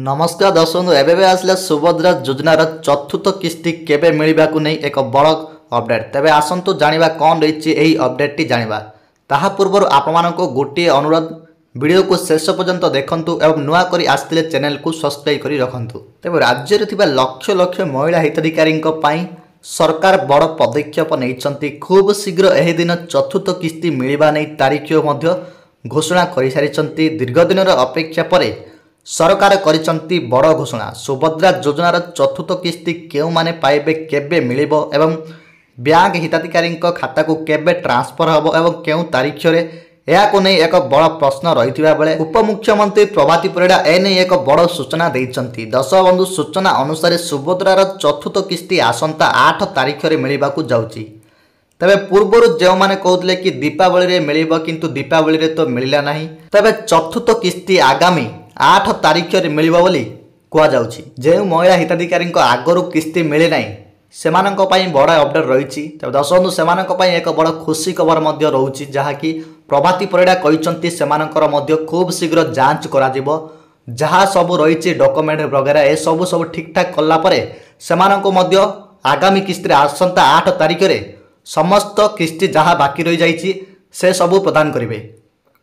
नमस्कार दर्शक बंधु एबे आसला सुभद्रा योजनार चतुर्थ किस्ती केबे मिलवाकू नहीं एक बड़ अपडेट तेबे आसंतु जानिबा कौन रही यही अपडेट टी जानिबा ताहा पूर्व आपको गोटे अनुरोध वीडियो को शेष पर्यंत देखंतु एवं नुआ करी आस्तिले चैनल को सब्सक्राइब करी रखंतु। तेबे राज्य रे थिबा लक्ष लक्ष महिला हिताधिकारी सरकार बड़ पदक्षेप नहीं खूब शीघ्र एही दिन चतुर्थ किस्ती मिलवा नहीं तारीख मध्य घोषणा कर सारी दीर्घ दिन अपेक्षा पर सरकार करिसंती बड़ घोषणा। सुभद्रा योजनार चतुर्थ किस्ती केउ माने पाइबे केबे मिलिबो एवं बैंक हिताधिकारी खाता को केबे ट्रांसफर हबो एवं केउ तारीख रे को नहीं एक बड़ प्रश्न रही बेले उपमुख्यमंत्री प्रभाती परिड़ा एने एक बड़ सूचना देइचंती। दर्शक बंधु सूचना अनुसार सुभद्रार चतुर्थ किस्ती आसंता 8 तारीख रे मिलिबाकू जाउची। तबे पूर्वर जो माने कहते कि दीपावली रे मिलिबो किंतु दीपावली रे तो मिलला नहीं। तबे चतुर्थ किस्ती आगामी 8 तारीख रे मिलिबो बोली कुआ जाउची। जे महिला हिताधिकारी आगरू किस्ती मिले नहीं सेमानंको पई बड़ अपडेट रही। तब दर्शक सेमानंको पई एक बड़ खुशी खबर मध्य रहउची जहाँकि प्रभाती परिड़ा कहिसंती सेमानंकर मध्य खूब शीघ्र जांच करा जिवो जहाँ सब रही डॉक्यूमेंट वगैरह ए सब ठीक ठाक कला परे सेमानंको मध्य आगामी किस्ती आसंता 8 तारीख रे समस्त किस्ती जहाँ बाकी रही जाइछि से सब प्रदान करिवे।